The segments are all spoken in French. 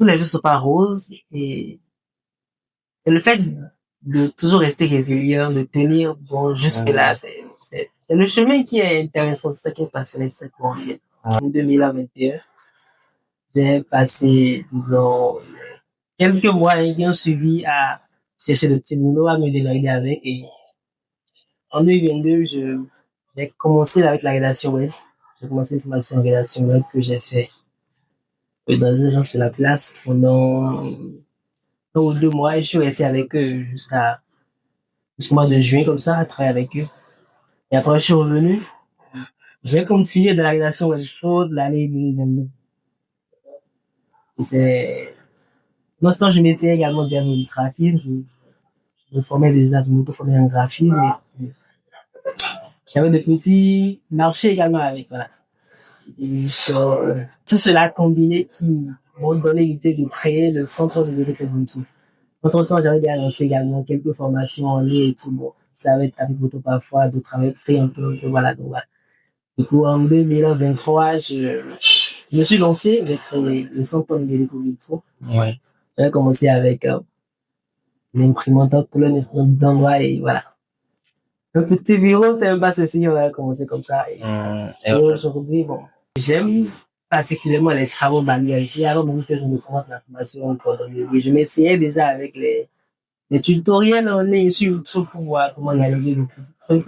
tous les jours sont pas roses et le fait de toujours rester résilient, de tenir bon jusque-là, c'est le chemin qui est intéressant, c'est ça qui est passionnant, c'est ça qu'on fait. En 2021, j'ai passé, disons, quelques mois ayant suivi à chercher le petit boulot, à me démerder avec et en 2022, j'ai commencé avec la rédaction web. J'ai commencé une formation en rédaction web que j'ai fait dans une agence sur la place pendant 1 ou 2 mois et je suis resté avec eux jusqu'au mois de juin comme ça, à travailler avec eux. Et après, je suis revenu. J'ai continué de la rédaction web toute l'année 2022. Et c'est, dans ce temps, je m'essayais également de faire du graphisme. Je me formais déjà, je m'auto-formais en graphisme et j'avais de petits marchés également avec, voilà. Et tout cela combiné qui m'ont donné l'idée de créer le centre de développement YouTube. Entre-temps, j'avais déjà lancé également quelques formations en ligne et tout. Bon, ça va être avec votre parfois, de travailler très un peu, voilà, donc voilà. Du coup, en 2023, je me suis lancé avec le centre de développement YouTube. Ouais. J'avais commencé avec l'imprimante couleur, l'imprimante d'endroit et voilà. Un petit bureau, c'est un bas ceci, on a commencé comme ça. Et aujourd'hui, bon, j'aime particulièrement les travaux manuels. Et avant même que je ne commence la formation en cordonnerie, je m'essayais déjà avec les tutoriels en ligne sur YouTube pour voir comment réaliser le petit truc.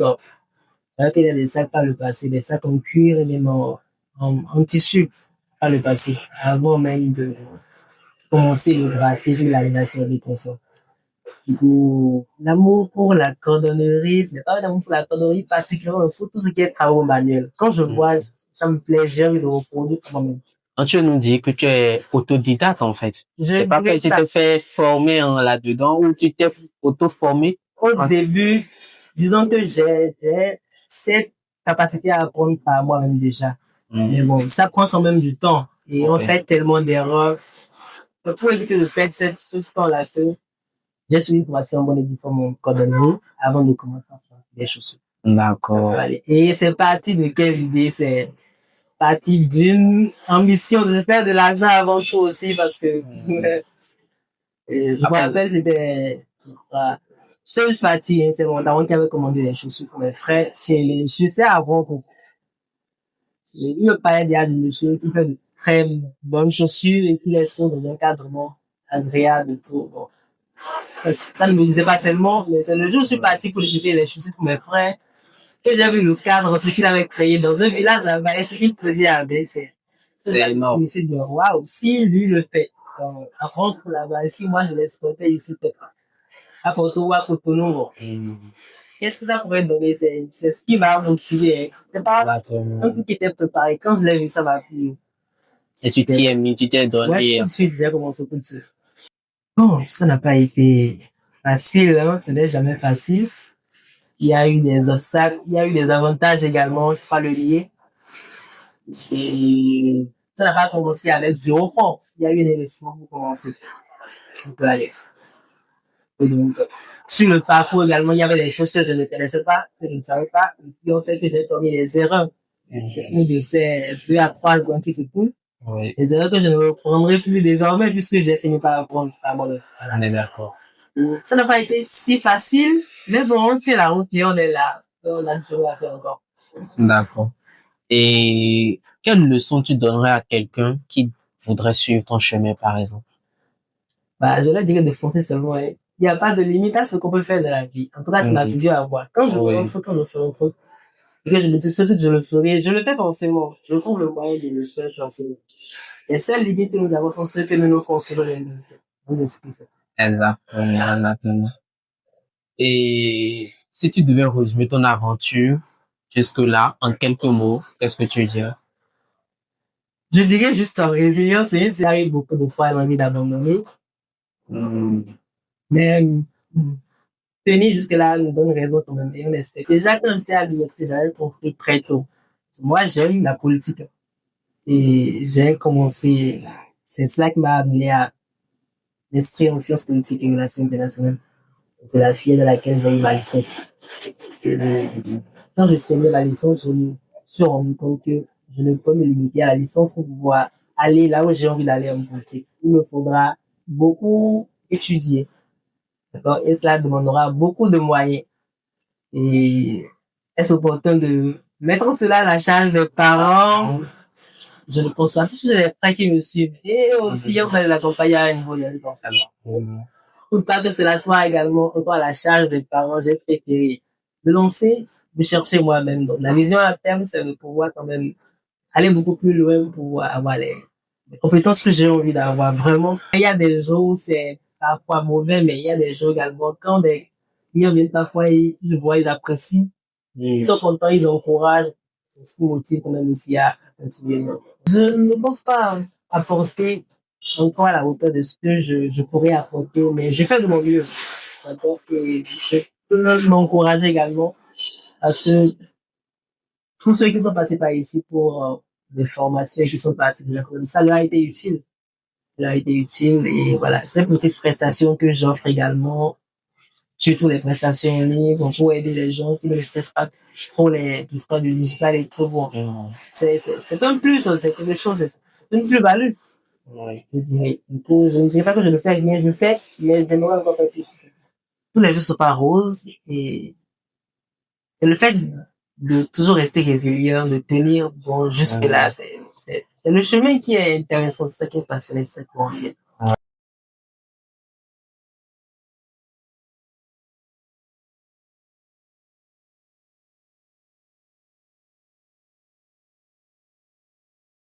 J'avais fait des sacs par le passé, des sacs en cuir et même en tissu par le passé, avant même de commencer le graphisme et la rédaction des concepts. Du coup, l'amour pour la cordonnerie, ce n'est pas un amour pour la cordonnerie particulièrement pour tout ce qui est travaux manuels. Quand je vois, ça me plaît, j'ai envie de reproduire moi-même. Quand tu nous dis que tu es autodidacte, en fait. C'est pas que tu t'es fait former là-dedans ou tu t'es auto-formé? Au début, disons que j'ai cette capacité à apprendre par moi-même déjà. Mais bon, ça prend quand même du temps. Et on fait tellement d'erreurs. Pour éviter de faire ce temps-là que j'ai suivi une formation en bonne et due forme en cordonnerie avant de commencer à faire des chaussures. D'accord. Et c'est parti de quelle idée? C'est parti d'une ambition de faire de l'argent avant tout aussi parce que je me rappelle, c'était j'étais juste parti, hein, c'est mon daron qui avait commandé des chaussures pour mes frères chez les chaussures avant pour il me parlait déjà de monsieur qui fait de très bonnes chaussures et qui les sont dans un cadre agréable et tout. Bon. Ça ne me disait pas tellement, mais c'est le jour où je suis parti pour écouter les chaussures pour mes frères que j'ai vu le cadre, ce qu'il avait créé dans un village là-bas et ce qu'il faisait avec. C'est énorme. Je me suis dit, waouh, si lui le fait, à rentrer là-bas, si moi je l'exploitais ici, peut-être à Porto ou à Cotonou, bon. Qu'est-ce que ça pourrait donner? C'est ce qui m'a motivé. C'est pas un truc qui était préparé. Quand je l'ai vu, ça m'a plu. Et tu t'es mis, tu t'es donné. Ouais, tout de suite, j'ai commencé tout de suite. Bon, ça n'a pas été facile, hein. Ce n'est jamais facile. Il y a eu des obstacles, il y a eu des avantages également, il faut pas le lier. Et ça n'a pas commencé avec 0 francs. Il y a eu un investissement pour commencer. On peut aller. Et donc, sur le parcours également, il y avait des choses que je ne connaissais pas, que je ne savais pas, et qui ont fait que j'ai commis des erreurs. De ces 2 à 3 ans qui se coulent. Oui. Les erreurs que je ne reprendrai plus désormais puisque j'ai fini par apprendre à moi. Voilà. On est d'accord. Ça n'a pas été si facile, mais bon, on tient la route et on est là. On a du chemin à faire encore. D'accord. Et quelle leçon tu donnerais à quelqu'un qui voudrait suivre ton chemin, par exemple? Je leur dirais de foncer seulement. Il n'y a pas de limite à ce qu'on peut faire dans la vie. En tout cas, c'est ma vision à moi. Quand je fais un truc, quand je fais un truc, et que je me dis surtout que je le ferai, je le fais forcément. Je trouve le moyen de le faire forcément. Les seules limites que nous avons sont ceux que nous nous construisons. Vous expliquez ça. Exactement. Et si tu devais résumer ton aventure jusque-là en quelques mots, qu'est-ce que tu dirais? Je dirais juste en résilience, ça arrive beaucoup de fois dans ma vie d'abandonner. Mais tenir jusque-là nous donne raison quand même et on espère. Déjà quand j'étais à l'université, j'avais compris très tôt. Moi, j'aime la politique. Et j'ai commencé, c'est cela qui m'a amené à m'inscrire en sciences politiques et relations internationales. C'est la filière de laquelle j'ai eu ma licence. Quand je terminais ma licence, je me suis rendu compte que je ne peux me limiter à la licence pour pouvoir aller là où j'ai envie d'aller en politique. Il me faudra beaucoup étudier. D'accord? Et cela demandera beaucoup de moyens. Et est-ce opportun de mettre cela à la charge des parents? Je ne pense pas, puisque j'ai des frères qui me suivent. Et aussi, on va les accompagner à un niveau de pour pas que cela soit également encore à la charge des parents, j'ai préféré me lancer, me chercher moi-même. Donc, la vision à terme, c'est de pouvoir quand même aller beaucoup plus loin pour pouvoir avoir les compétences que j'ai envie d'avoir. Vraiment, il y a des jours où c'est parfois mauvais, mais il y a des jours également quand des clients viennent parfois, ils voient, ils apprécient, ils sont contents, ils encouragent, c'est ce qui motive quand même aussi à continuer. Je ne pense pas apporter encore à la hauteur de ce que je pourrais apporter, mais je fais de mon mieux. D'accord? Et je peux m'encourager également parce que tous ceux qui sont passés par ici pour des formations et qui sont partis de l'école, ça leur a été utile. Ça leur a été utile et voilà, ces petites prestations que j'offre également, surtout les prestations en ligne, pour aider les gens qui ne maîtrisent pas trop les histoires du digital et tout. Bon, c'est un plus, c'est quelque chose, c'est une plus-value. Oui. Je dirais. Je ne dirais pas que je ne fais rien, je fais, mais j'aimerais encore faire plus. Tous les jours sont pas roses et le fait de toujours rester résilient, de tenir bon jusque là, c'est le chemin qui est intéressant, c'est ça qui est passionnant, c'est ça qu'on fait.